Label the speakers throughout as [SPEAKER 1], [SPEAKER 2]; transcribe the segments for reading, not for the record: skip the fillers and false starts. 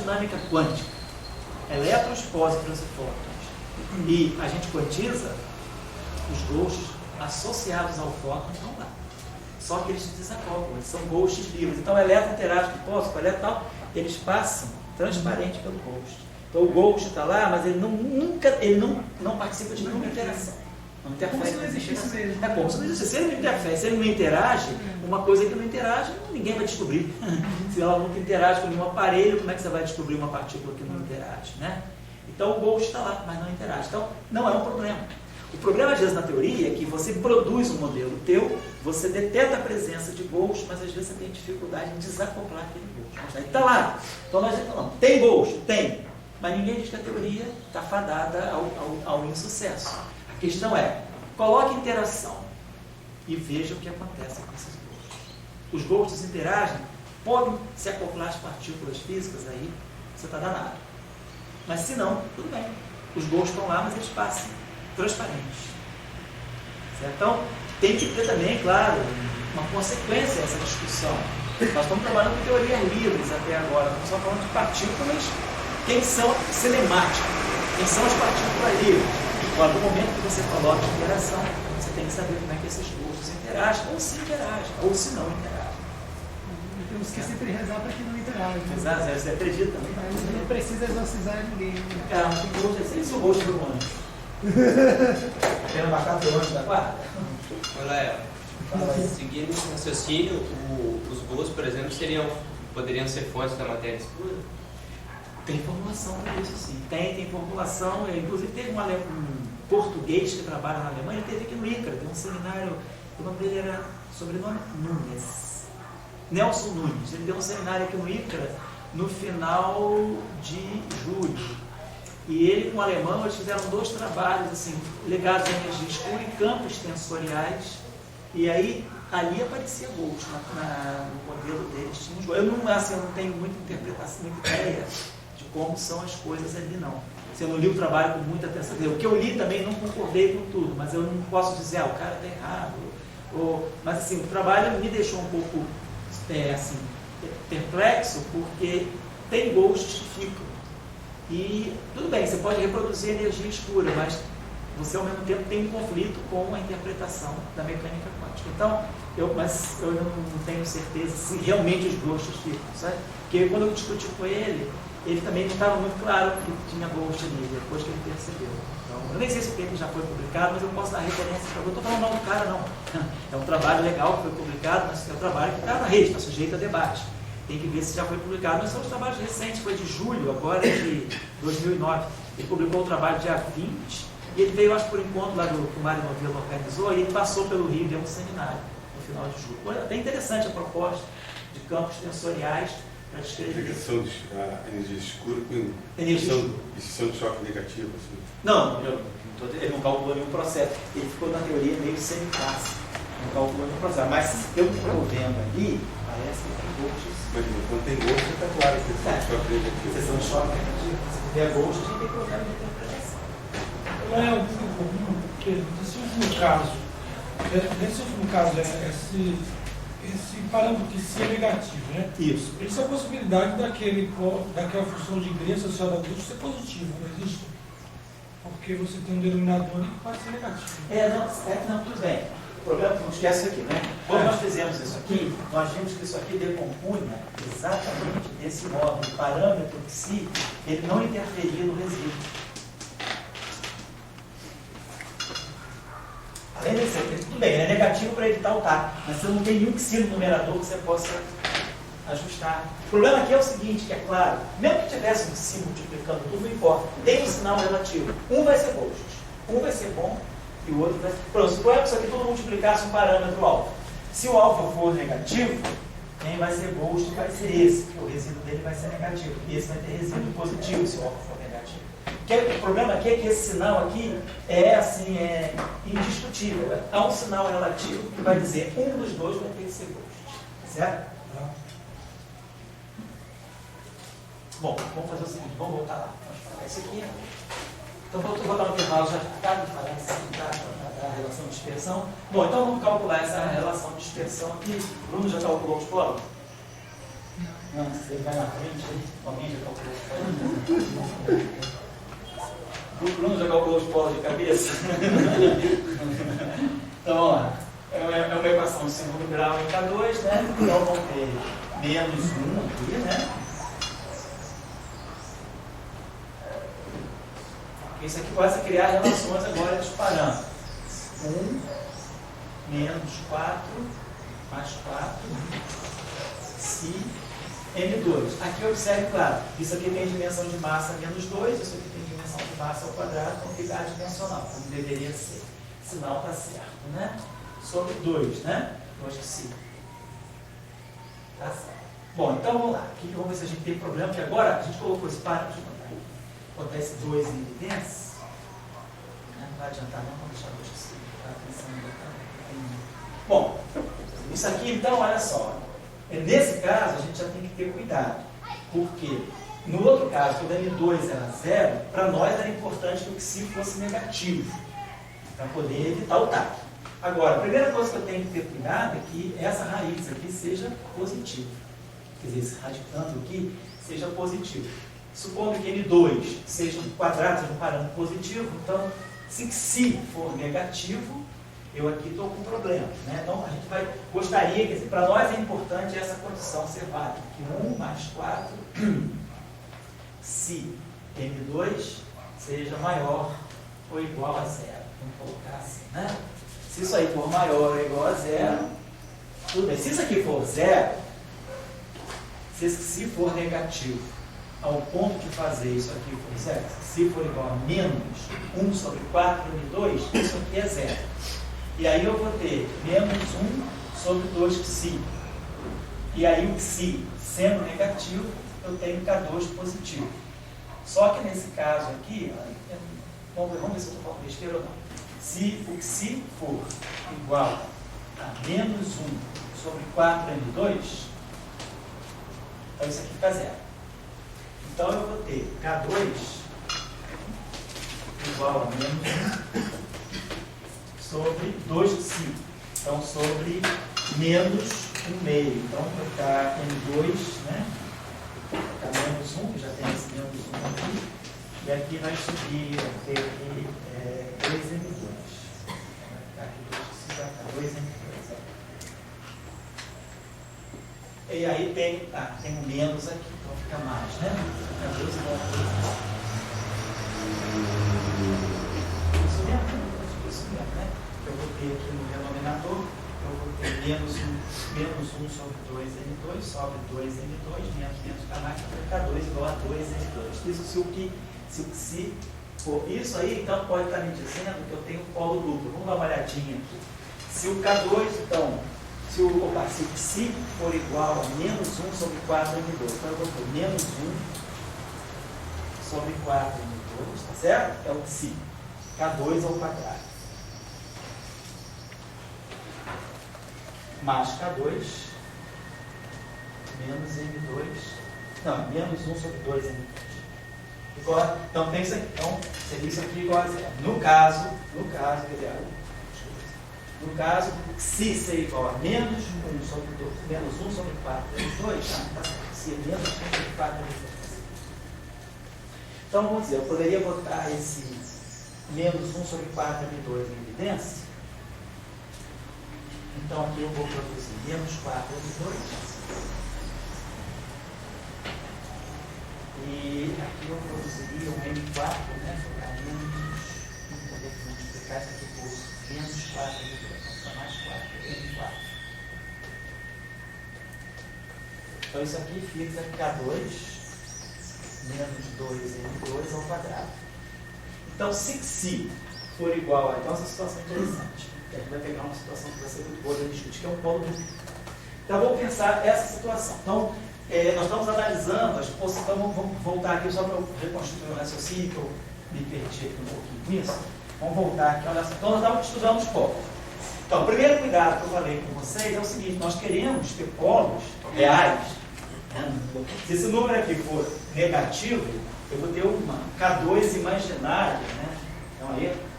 [SPEAKER 1] dinâmica quântica, elétrons, pósitrons e fótons, e a gente quantiza, os ghosts associados ao fóton estão lá. Só que eles se desacoplam, eles são ghosts livres. Então, o elétron interage com o pósitron, com o elétron tal, eles passam transparente pelo ghost. Então, o ghost está lá, mas ele não participa de nenhuma interação. Não interfere.
[SPEAKER 2] Como se não existisse mesmo.
[SPEAKER 1] É como se não existisse. Se ele não interfere, se ele não interage, uma coisa que não interage, ninguém vai descobrir. Se ela nunca interage com nenhum aparelho, como é que você vai descobrir uma partícula que não interage, né? Então, o ghost está lá, mas não interage. Então, não é um problema. O problema, às vezes, na teoria é que você produz um modelo teu, você detecta a presença de ghost, mas às vezes você tem dificuldade em desacoplar aquele ghost. Aí está lá. Então, nós falamos, tem ghost? Tem. Mas ninguém diz que a teoria está fadada ao insucesso. A questão é, coloque interação e veja o que acontece com esses ghosts. Os ghosts interagem, podem se acoplar às partículas físicas, aí você está danado. Mas se não, tudo bem. Os ghosts estão lá, mas eles passam transparentes. Certo? Então, tem que ter também, claro, uma consequência essa discussão. Nós estamos trabalhando com teorias livres até agora, estamos só falando de partículas, quem são cinemáticas, quem são as partículas livres. Agora, no momento que você coloca a interação, você tem que saber como é que esses gostos interagem, ou se interagem, ou se não interagem.
[SPEAKER 2] Temos que sempre rezar para que não interagem.
[SPEAKER 1] Exato, você acredita também?
[SPEAKER 2] Não precisa exorcizar ninguém.
[SPEAKER 1] Cara, não tem gosto, assim, se o gosto do ano. Querendo matar o anjo da guarda?
[SPEAKER 3] Olha, seguindo esse raciocínio, os gostos, por exemplo, poderiam ser fontes da matéria escura?
[SPEAKER 1] Tem formulação para isso, sim. Tem formulação. Inclusive, teve um português que trabalha na Alemanha, ele teve aqui no ICRA, tem um seminário, o nome dele era, sobrenome Nunes. Nelson Nunes. Ele deu um seminário aqui no ICRA no final de julho. E ele, com o alemão, eles fizeram 2 trabalhos assim, ligados à energia escura em campos tensoriais. E aí, ali aparecia ghost no modelo deles. Eu não tenho muita interpretação, muita ideia de como são as coisas ali, não. Eu não li o trabalho com muita atenção. O que eu li também não concordei com tudo, mas eu não posso dizer, o cara está errado. Mas assim, o trabalho me deixou um pouco perplexo, porque tem ghosts que ficam. E tudo bem, você pode reproduzir energia escura, mas você ao mesmo tempo tem um conflito com a interpretação da mecânica quântica. Então, mas eu não tenho certeza se realmente os gostos ficam, sabe? Porque quando eu discuti com ele também não estava muito claro que tinha ghost ali, depois que ele percebeu. Então, eu nem sei se o paper já foi publicado, mas eu posso dar referência para você. Eu não estou falando mal do cara, não. É um trabalho legal que foi publicado, mas é um trabalho que está na rede, está sujeito a debate. Tem que ver se já foi publicado. Mas são os trabalhos recentes, foi de julho, agora de 2009. Ele publicou o trabalho dia 20, e ele veio, acho que por encontro lá que o Mário Novelo organizou, e ele passou pelo Rio e deu um seminário no final de julho. Foi bem interessante a proposta de campos tensoriais para descrever.
[SPEAKER 4] Ligação de energia escura com emissão de choque negativo. Assim.
[SPEAKER 1] Não, ele não calculou nenhum processo. Ele ficou na teoria meio sem-classe. Não calculou nenhum processo. Mas pelo que eu estou vendo ali, parece que tem ghosts.
[SPEAKER 4] Mas quando tem ghost, está claro que é de choque negativo.
[SPEAKER 1] Sessão de choque negativo. Se tiver ghost, a gente tem problema de interpretação.
[SPEAKER 5] Não é algum comum, porque nesse último caso, esse parâmetro que se é negativo, né?
[SPEAKER 1] Isso.
[SPEAKER 5] Existe a possibilidade daquela função de grey associada ao ghost ser positiva, não existe? Porque você tem um denominador ali que pode ser negativo.
[SPEAKER 1] Não, tudo bem. O problema é que não esquece isso aqui, né? Quando nós fizemos isso aqui, nós vimos que isso aqui decompunha exatamente desse modo. O parâmetro em si, ele não interferia no resíduo. Além disso, tudo bem, ele é negativo para evitar o TAC, mas você não tem nenhum psi no numerador que você possa ajustar. O problema aqui é o seguinte, que é claro, mesmo que tivesse um psi multiplicando tudo, não importa, tem um sinal relativo. Um vai ser ghost, um vai ser bom e o outro vai ser... Pronto, se por exemplo, isso aqui tudo multiplicasse um parâmetro alfa. Se o alfa for negativo, quem vai ser ghost vai ser esse, porque o resíduo dele vai ser negativo. E esse vai ter resíduo positivo se o alfa for negativo. O problema aqui é que esse sinal aqui é indiscutível. Há um sinal relativo que vai dizer um dos dois vai ter que ser ghost. Certo? Bom, vamos fazer o seguinte, vamos voltar lá. Vamos falar isso aqui. Então, vou botar no intervalo já ficado de falar da relação de dispersão. Bom, então vamos calcular essa relação de dispersão aqui. O Bruno já calculou os polos? Não, você vai na frente, alguém já calculou. Vamos jogar os polos de cabeça? Então, vamos lá. É uma equação de segundo grau em K2, né? Então, vamos ter menos 1 aqui, né? Isso aqui começa a criar relações agora dos parâmetros. 1 menos 4 mais 4 si M2. Aqui observe, claro, isso aqui tem dimensão de massa menos 2, isso aqui tem dimensão de massa ao quadrado, então fica adimensional, como deveria ser. Sinal está certo, né? Sobre 2, né? 2 que si. Tá certo. Bom, então vamos lá. Aqui vamos ver se a gente tem problema, porque agora a gente colocou esse parâmetro. Botar esse 2 em evidência. Não vai adiantar, não, vamos deixar 2 que si. Tá pensando em... Bom, isso aqui então, olha só. Nesse caso, a gente já tem que ter cuidado. Porque no outro caso, quando M2 era 0, para nós era importante que o psi fosse negativo, para poder evitar o TAC. Agora, a primeira coisa que eu tenho que ter cuidado é que essa raiz aqui seja positiva. Quer dizer, esse radicando aqui seja positivo. Supondo que M2 seja um quadrado, seja um parâmetro positivo, então, se psi for negativo, eu aqui estou com um problema, né? Então, a gente gostaria, quer dizer, para nós é importante essa condição ser válida, que 1 mais 4, se M2 seja maior ou igual a 0. Vamos colocar assim, né? Se isso aí for maior ou igual a 0, tudo bem. Se isso aqui for 0, se for negativo, ao ponto de fazer isso aqui for 0, se for igual a menos 1 sobre 4 M2, isso aqui é 0. E aí eu vou ter menos 1 sobre 2 psi. E aí o psi sendo negativo, eu tenho K2 positivo. Só que nesse caso aqui, vamos ver se eu estou falando besteira ou não. Se o psi for igual a menos 1 sobre 4 M2, então isso aqui fica 0. Então eu vou ter K2 igual a menos 1 sobre 2 psi. Então, sobre menos 1 meio. Então, vai ficar M2, né? Vai ficar menos 1, que já tem esse menos 1 aqui. E aqui vai subir, vai ter aqui 2M2. Vai ficar aqui 2 psi, vai ficar 2M2. E aí tem um menos aqui, então fica mais, né? Fica 2 igual a 2. Isso mesmo, né? Eu vou ter aqui no denominador, eu vou ter menos 1 sobre 2M2, sobre 2M2, menos fica mais, vai ficar 2 igual a 2M2. Isso se o psi for isso aí, então pode estar me dizendo que eu tenho polo duplo. Vamos dar uma olhadinha aqui. Se o K2, então, se o psi for igual a menos 1 sobre 4M2, então eu vou ter menos 1 sobre 4M2, tá certo? É o psi. K2 ao quadrado. Mais K2 menos M2, não, menos 1 sobre 2M2. Igual, então tem isso aqui, então seria isso aqui igual a 0. No caso, se ser igual a menos 1 sobre 2, menos 1 sobre 4M2, se é menos 1 sobre 4M2. Então vamos dizer, eu poderia botar esse menos 1 sobre 4M2 em evidência. Então aqui eu vou produzir menos 4M2 e aqui eu produziria um M4, né? Ficar menos, vou poder multiplicar isso aqui por menos 4M2, então fica mais 4M4. Então isso aqui fica K2 menos 2M2 ao quadrado. Então se psi for igual a... Então essa situação é interessante. A gente vai pegar uma situação que vai ser muito boa de discutir, que é um polo duplo. Então, vamos pensar essa situação. Então, nós estamos analisando as possibilidades. Então, vamos voltar aqui só para eu reconstruir o raciocínio, que eu me perdi aqui um pouquinho com isso. Vamos voltar aqui. Olha só. Então, nós estamos estudando os polos. Então, o primeiro cuidado que eu falei com vocês é o seguinte: nós queremos ter polos reais. Se esse número aqui for negativo, eu vou ter uma K2 imaginária, né? Então, aí.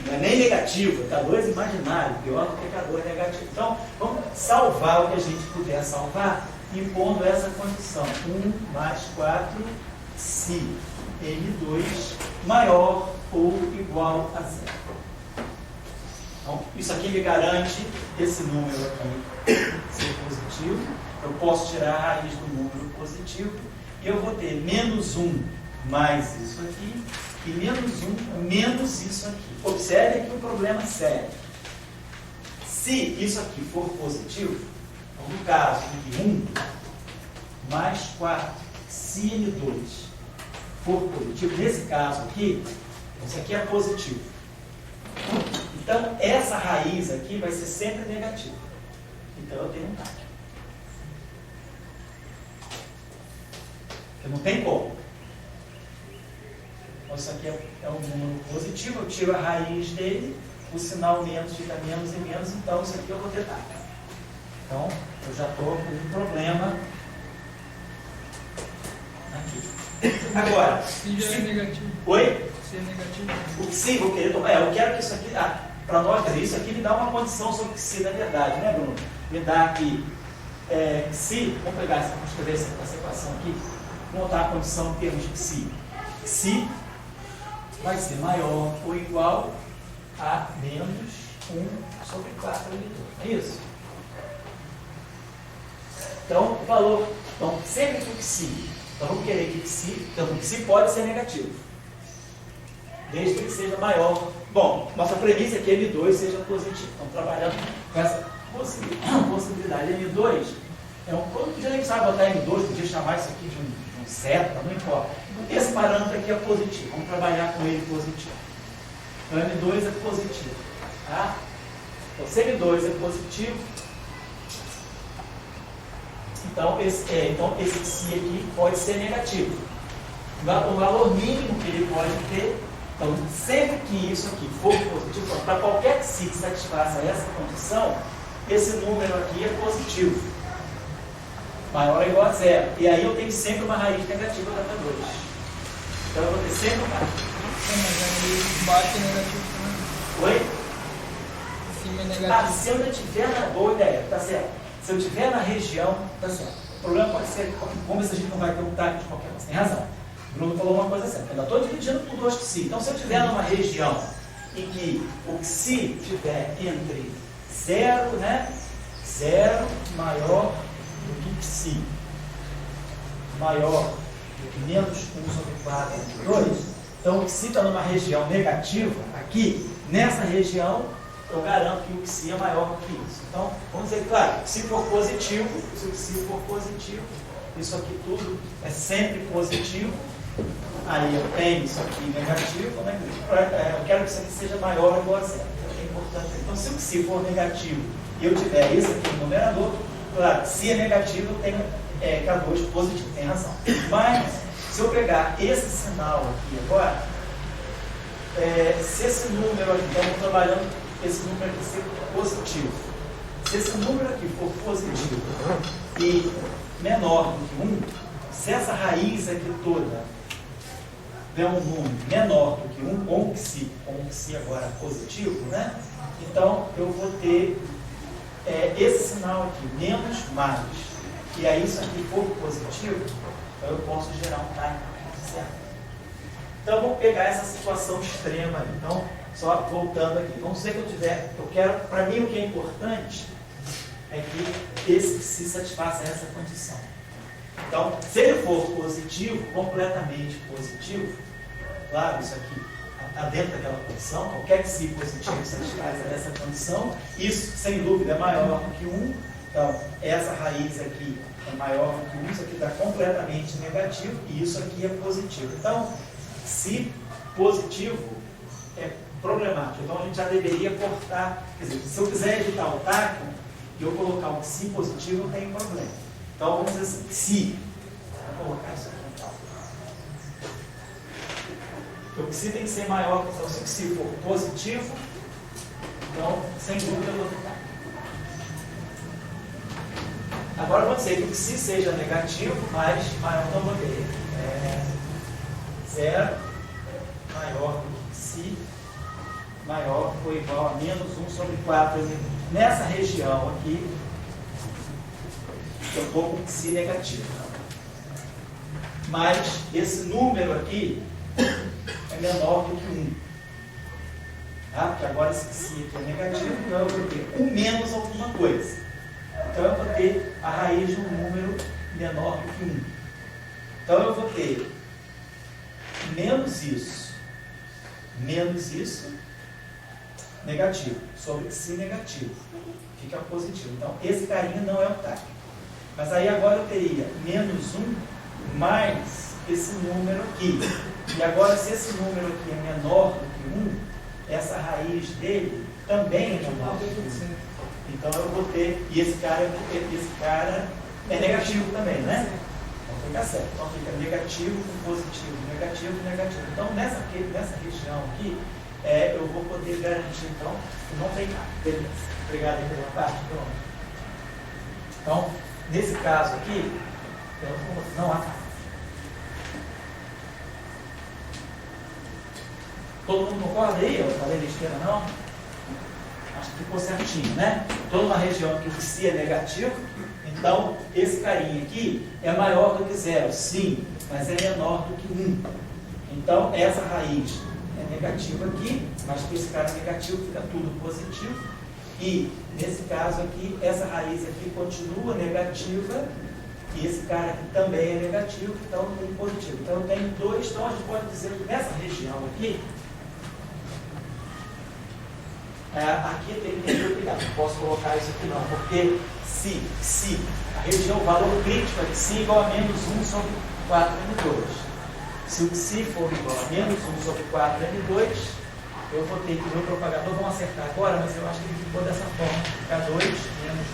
[SPEAKER 1] Não é nem negativo, K2 imaginário, pior do que K2 negativo. Então, vamos salvar o que a gente puder salvar, impondo essa condição. 1 mais 4 se M2 maior ou igual a 0. Então, isso aqui me garante esse número aqui ser positivo. Eu posso tirar a raiz do número positivo e eu vou ter menos 1 mais isso aqui e menos 1 menos isso aqui. Observe aqui um problema sério. Se isso aqui for positivo, então, no caso de 1 mais 4, se M2 for positivo, nesse caso aqui, isso aqui é positivo. Então, essa raiz aqui vai ser sempre negativa. Então, eu tenho um TAC. Porque não tem como. Então, isso aqui é um número positivo, eu tiro a raiz dele, o sinal menos fica menos e menos, então isso aqui eu vou ter TAC. Então, eu já estou com um problema aqui. Agora,
[SPEAKER 5] se já é negativo.
[SPEAKER 1] Oi?
[SPEAKER 5] Se é negativo.
[SPEAKER 1] O que sim, vou querer tomar. Eu quero que isso aqui, para nós, quer dizer, isso aqui me dá uma condição sobre o que se na verdade, né, Bruno? Me dá aqui, se, vamos pegar essa, vamos escrever essa equação aqui, vamos montar a condição em termos de se. Se vai ser maior ou igual a menos 1 sobre 4 M2. É isso? Então, o valor, então, sempre que o psi, então vamos querer que psi, então o psi pode ser negativo, desde que ele seja maior. Bom, nossa premissa é que M2 seja positivo. Estamos trabalhando com essa possibilidade. M2 é um. Já nem sabe botar M2, podia chamar isso aqui de um seta, não importa. Esse parâmetro aqui é positivo. Vamos trabalhar com ele positivo. Então M2 é positivo. Tá? Então, se M2 é positivo, então esse psi aqui pode ser negativo. O valor mínimo que ele pode ter. Então, sempre que isso aqui for positivo, para qualquer psi que satisfaça essa condição, esse número aqui é positivo. Maior ou igual a 0. E aí eu tenho sempre uma raiz negativa da K2. Então eu vou ter sempre uma.
[SPEAKER 5] Mas baixo é negativo também.
[SPEAKER 1] Oi?
[SPEAKER 5] Cima é negativo.
[SPEAKER 1] Se eu não tiver na boa ideia, tá certo. Se eu tiver na região, tá certo. O problema pode ser, como se a gente não vai ter um TAC de qualquer coisa. Tem razão. O Bruno falou uma coisa certa. Eu ainda estou dividindo por dois psi. Então, se eu estiver numa região em que o psi estiver entre 0, né? 0 maior do que psi maior do que menos 1 sobre 4 entre 2, então o psi está numa região negativa, aqui, nessa região, eu garanto que o psi é maior do que isso. Então, vamos dizer, claro, se for positivo, se o psi for positivo, isso aqui tudo é sempre positivo. Aí eu tenho isso aqui negativo, né? Eu quero que isso aqui seja maior ou igual a 0. É importante. Então, se o psi for negativo e eu tiver isso aqui no numerador, claro, se é negativo, eu tenho K2 positivo, tem razão. Mas, se eu pegar esse sinal aqui agora, se esse número aqui, estamos trabalhando esse número aqui ser positivo. Se esse número aqui for positivo e menor do que 1, se essa raiz aqui toda der um número menor do que 1, com um psi agora positivo, né? Então eu vou ter esse sinal aqui, menos mais. E aí isso aqui for positivo, então eu posso gerar um TAC, certo? Então vamos pegar essa situação extrema ali. Então, só voltando aqui, vamos dizer que eu quero, para mim o que é importante é que esse psi satisfaça essa condição. Então, se ele for positivo, completamente positivo, claro, isso aqui está dentro daquela condição, qualquer psi positivo satisfaz essa condição, isso sem dúvida é maior do que 1, então essa raiz aqui é maior do que 1, isso aqui está completamente negativo e isso aqui é positivo. Então, se positivo é problemático, então a gente já deveria cortar, quer dizer, se eu quiser editar o TAC e eu colocar um psi positivo, não tem problema. Então vamos dizer assim, psi, vou colocar isso aqui então. O psi tem que ser maior, então se o psi for positivo, então sem dúvida eu vou tentar. Agora vamos dizer que o psi seja negativo, mas maior, então vou ter 0 maior do que psi maior ou igual a menos 1 sobre 4. Nessa região aqui, eu estou com psi negativo. mas esse número aqui é menor do que 1. Tá? Porque agora esse psi aqui é negativo, então eu vou ter 1 menos alguma coisa. Então eu vou ter a raiz de um número menor do que 1. Então eu vou ter menos isso, negativo, sobre psi negativo. Fica positivo. Então esse carinha não é octário. Mas aí agora eu teria menos 1 mais esse número aqui. E agora, se esse número aqui é menor do que 1, essa raiz dele também é menor do que 1. Então eu vou ter, e esse cara é negativo também, né? Então fica certo. Então fica negativo com positivo, negativo, negativo. Então nessa região aqui, eu vou poder garantir então que não tem nada. Beleza. Obrigado aí pela parte. Então, nesse caso aqui, não há nada. Todo mundo concorda aí? Eu falei besteira, não? Acho que ficou certinho, né? Estou numa região que o psi é negativo, então esse carinha aqui é maior do que 0, sim, mas é menor do que 1. Então essa raiz é negativa aqui, mas com esse cara negativo fica tudo positivo. E nesse caso aqui, essa raiz aqui continua negativa, e esse cara aqui também é negativo, então tem positivo. Então eu tenho dois, então a gente pode dizer que nessa região aqui, aqui tem que ter cuidado, não posso colocar isso aqui não, porque se a região, o valor crítico é psi igual a menos 1 sobre 4n2. Se o psi for igual a menos 1 sobre 4n2, eu vou ter que o meu propagador, vamos acertar agora, mas eu acho que ele ficou dessa forma, ficar 2 menos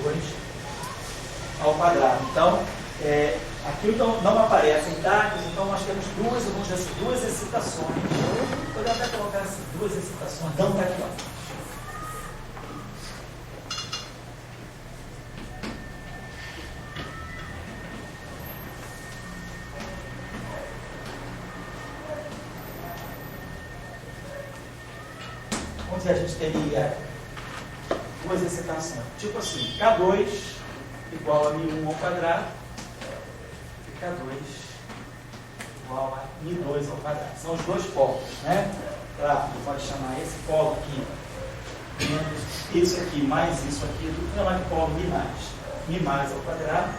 [SPEAKER 1] 2n2 ao quadrado. Então, aqui não aparecem dados, então nós temos duas excitações. Vou até colocar essas duas excitações, não está aqui, ó. Onde a gente teria duas excitações, tipo assim, K2 igual a μ1 ao quadrado, e K2 igual a μ2 ao quadrado. São os dois polos, né? Claro, você pode chamar esse polo aqui menos isso aqui mais isso aqui, do que chamar de polo μ mais ao quadrado,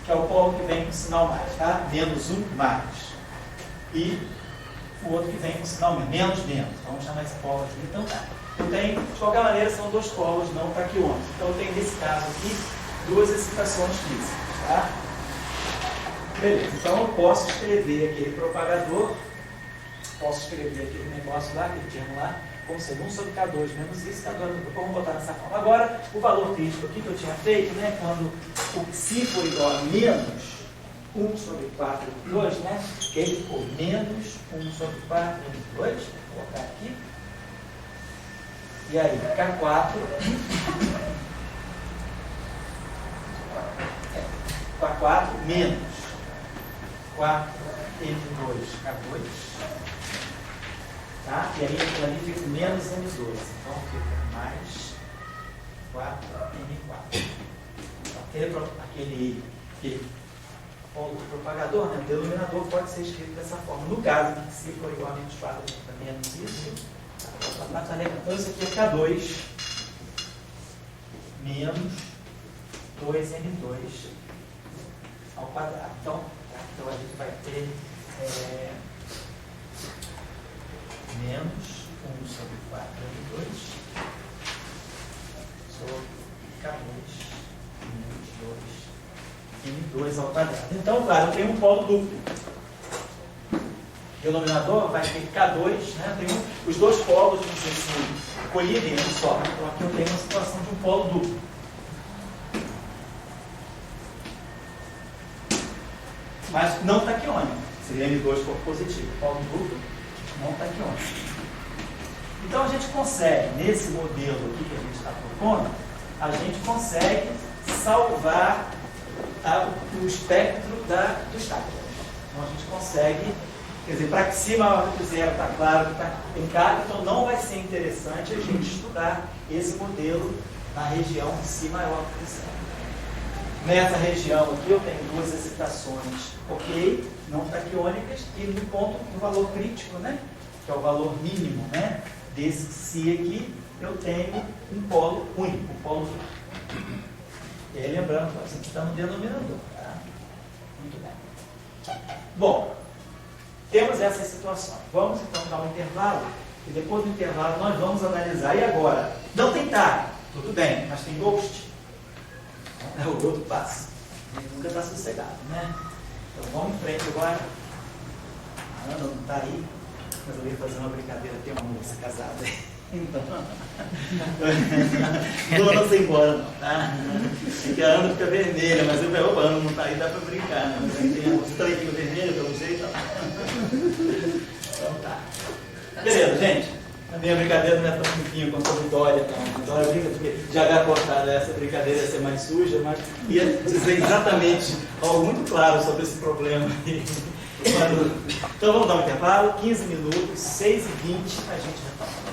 [SPEAKER 1] que é o polo que vem com o sinal mais, tá? Menos 1 mais. E o outro que vem com o sinal menos. Vamos chamar esse polo aqui. Então tá. Eu tenho, de qualquer maneira, são dois polos não taquiônicos. Então eu tenho, nesse caso aqui, duas excitações físicas. Tá? Beleza. Então eu posso escrever aquele propagador, posso escrever aquele negócio lá, aquele termo lá, como sendo 1 sobre K2 menos isso, K2, vamos botar nessa forma. Agora, o valor crítico aqui que eu tinha feito, né, quando o psi for igual a menos 1 sobre 4n2, né, que ele ficou menos 1 sobre 4n2, vou colocar aqui. E aí, K4, K4 menos 4n2K2, tá? E aí aquilo ali fica menos n2, então fica mais 4n4. Então, aquele polo do propagador, né, o denominador pode ser escrito dessa forma. No caso, se for igual a menos 4, menos isso, então isso aqui é K2 menos 2n2 ao quadrado. Então a gente vai ter menos 1 sobre 4n2 sobre K2 menos 2n2 ao quadrado. Então, claro, eu tenho um polo duplo. O denominador vai ter K2, né? Tem os dois polos, não sei se colidem um só. Então aqui eu tenho uma situação de um polo duplo. Mas não taquiônico. Seria N2 for positivo. Polo duplo não taquiônico. Então a gente consegue, nesse modelo aqui que a gente está propondo, a gente consegue salvar o espectro do estático. Então a gente consegue. Quer dizer, para que psi maior do que 0 está claro que está em K, então não vai ser interessante a gente estudar esse modelo na região psi maior do que 0. Nessa região aqui eu tenho duas excitações, ok, não taquiônicas, e no ponto do valor crítico, né? Que é o valor mínimo, né? Desse Si aqui, eu tenho um polo único, um polo fraco. E aí lembrando que nós estamos no denominador, tá? Muito bem. Bom, temos essas situações. Vamos então dar um intervalo, e depois do intervalo nós vamos analisar. E agora? Não tem TAG, tudo bem, mas tem Ghost. É o outro passo. A gente nunca está sossegado, né? Então vamos em frente agora. A Ana não está aí, mas eu ia fazer uma brincadeira, tem uma moça casada aí. Então, não vou ser embora, não, tá? É que a Ana fica vermelha, mas eu falei, opa, a Ana não está aí, dá para brincar, né? Mas aí tem a moça também fica vermelha, pelo jeito. Então tá. Beleza, gente. A minha brincadeira não é tão limpinha quanto a Vitória, não. Vitória brinca porque já era cortada essa brincadeira ia ser mais suja, mas ia dizer exatamente algo muito claro sobre esse problema aí. Então vamos dar um intervalo, 15 minutos, 6h20, a gente retoma.